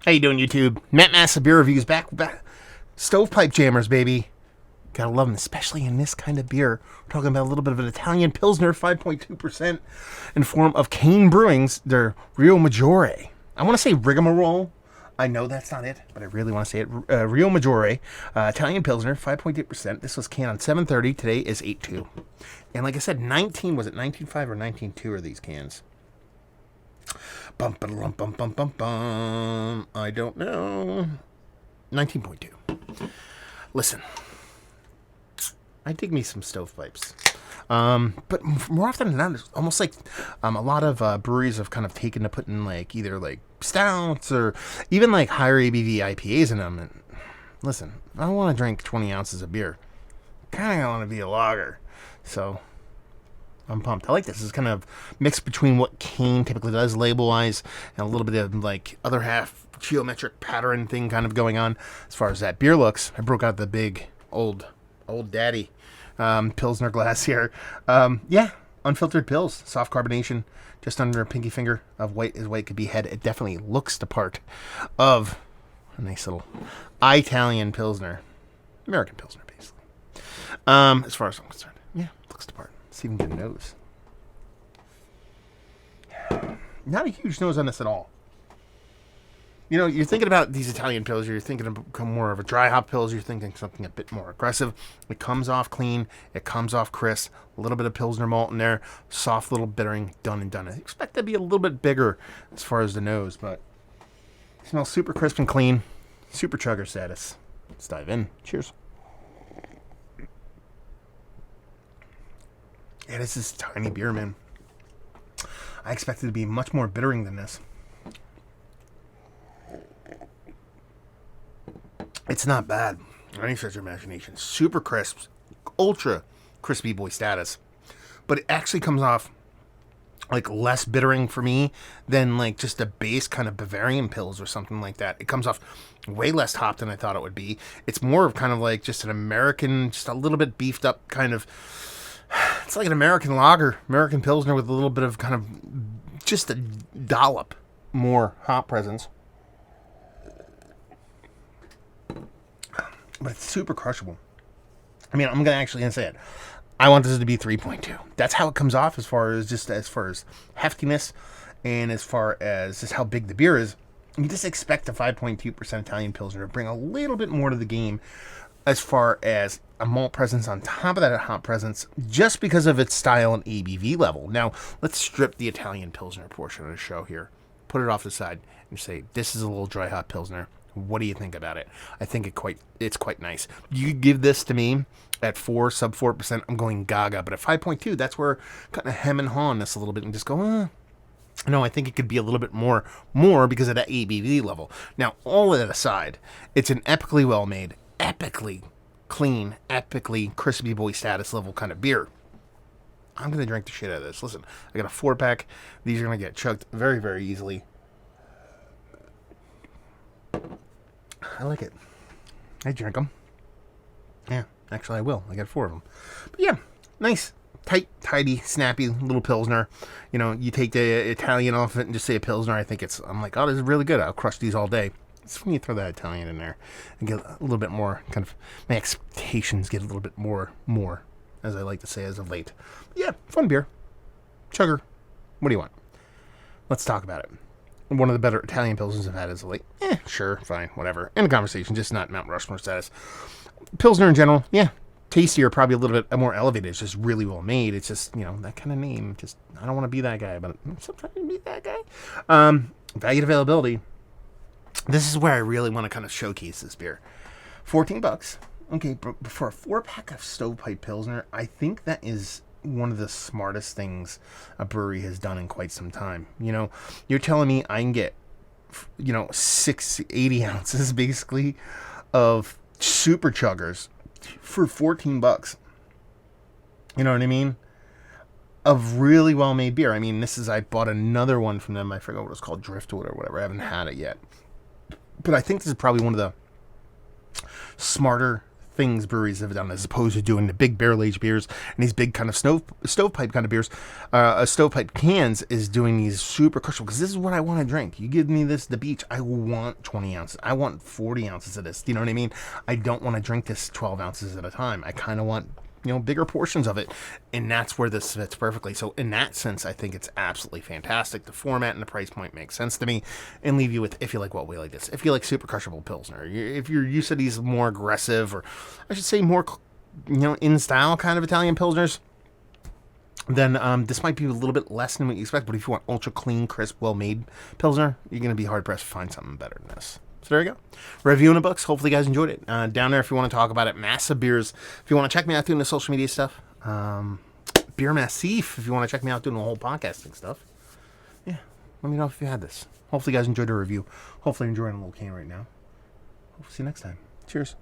How you doing, YouTube? Matt Massa Beer Reviews back. Stovepipe jammers, baby. Gotta love them, especially in this kind of beer. We're talking about a little bit of an Italian Pilsner, 5.2%, in form of Kane Brewing's, their Riomaggiore. I want to say rigmarole. I know that's not it, but I really want to say it. Riomaggiore, Italian Pilsner, 5.8%. This was canned on 7:30. Today is 8/2. And like I said, 19, was it 19.5 or 19.2 are these cans? Bum, ba-dum, bum, bum, bum, bum. I don't know. 19.2. Listen, I dig me some stovepipes. But more often than not, it's almost like a lot of breweries have kind of taken to putting like either like stouts or even like higher ABV IPAs in them. And listen, I don't want to drink 20 ounces of beer. Kind of want to be a lager. So I'm pumped. I like this. It's kind of mixed between what Kane typically does label-wise and a little bit of like other half geometric pattern thing kind of going on. As far as that beer looks, I broke out the big old daddy Pilsner glass here. Yeah, unfiltered pills, soft carbonation, just under a pinky finger of white as white could be had. It definitely looks the part of a nice little Italian Pilsner, American Pilsner, basically. As far as I'm concerned, yeah, looks the part. Let's see if we can get a nose. Not a huge nose on this at all. You know, you're thinking about these Italian pills, you're thinking of more of a dry hop pills, you're thinking something a bit more aggressive. It comes off clean, it comes off crisp, a little bit of Pilsner malt in there, soft little bittering, done and done. I expect that to be a little bit bigger as far as the nose, but it smells super crisp and clean, super chugger status. Let's dive in. Cheers. Yeah, this is tiny beer, man. I expected it to be much more bittering than this. It's not bad. Any stretch of imagination. Super crisp. Ultra crispy boy status. But it actually comes off like less bittering for me than like just a base kind of Bavarian pills or something like that. It comes off way less hop than I thought it would be. It's more of kind of like just an American, just a little bit beefed up kind of. It's like an American lager, American Pilsner with a little bit of kind of just a dollop more hop presence. But it's super crushable. I mean, I'm going to actually say it. I want this to be 3.2. That's how it comes off as far as heftiness and as far as just how big the beer is. You just expect a 5.2% Italian Pilsner to bring a little bit more to the game as far as a malt presence on top of that hop presence, just because of its style and ABV level. Now, let's strip the Italian Pilsner portion of the show here. Put it off the side and say, this is a little dry hop Pilsner. What do you think about it? I think it's quite nice. You give this to me at sub 4%, I'm going gaga. But at 5.2, that's where kind of hem and haw on this a little bit and just go, no, I think it could be a little bit more because of that ABV level. Now, all of that aside, it's an epically well-made, epically clean, epically crispy boy status level kind of beer. I'm going to drink the shit out of this. Listen, I got a 4-pack. These are going to get chugged very, very easily. I like it. I drink them. Yeah, actually I will. I got 4 of them. But yeah, nice, tight, tidy, snappy little Pilsner. You know, you take the Italian off it and just say a Pilsner. I'm like, oh, this is really good. I'll crush these all day. It's when you throw that Italian in there and get a little bit more, kind of, my expectations get a little bit more, as I like to say as of late. But yeah, fun beer. Chugger. What do you want? Let's talk about it. One of the better Italian Pilsners I've had as of late. Sure, fine, whatever. End of conversation, just not Mount Rushmore status. Pilsner in general, yeah, tastier, probably a little bit more elevated. It's just really well made. It's just, you know, that kind of name. Just, I don't want to be that guy, but sometimes I be that guy. Value to availability. This is where I really want to kind of showcase this beer. $14. Okay, but for a 4-pack of Stovepipe Pilsner, I think that is one of the smartest things a brewery has done in quite some time. You know, you're telling me I can get, 80 ounces basically of super chuggers for $14. You know what I mean? Of really well-made beer. I mean, I bought another one from them. I forgot what it was called, Driftwood or whatever. I haven't had it yet. But I think this is probably one of the smarter things breweries have done as opposed to doing the big barrel-aged beers and these big kind of stovepipe kind of beers. Stovepipe cans is doing these super crushable, because this is what I want to drink. You give me this at the beach, I want 20 ounces. I want 40 ounces of this. Do you know what I mean? I don't want to drink this 12 ounces at a time. I kind of want, bigger portions of it, and that's where this fits perfectly. So in that sense, I think it's absolutely fantastic. The format and the price point makes sense to me, and leave you with, if you like what we like this, if you like super crushable Pilsner, if you're used to these more aggressive, or I should say more, in style kind of Italian Pilsners, then this might be a little bit less than what you expect. But if you want ultra clean, crisp, well-made Pilsner, you're going to be hard-pressed to find something better than this. So there you go. Review in the books. Hopefully you guys enjoyed it. Down there, if you want to talk about it, Massive Beers. If you want to check me out doing the social media stuff. Beer Massif, if you want to check me out doing the whole podcasting stuff. Yeah, let me know if you had this. Hopefully you guys enjoyed the review. Hopefully you're enjoying a little Kane right now. Hope to see you next time. Cheers.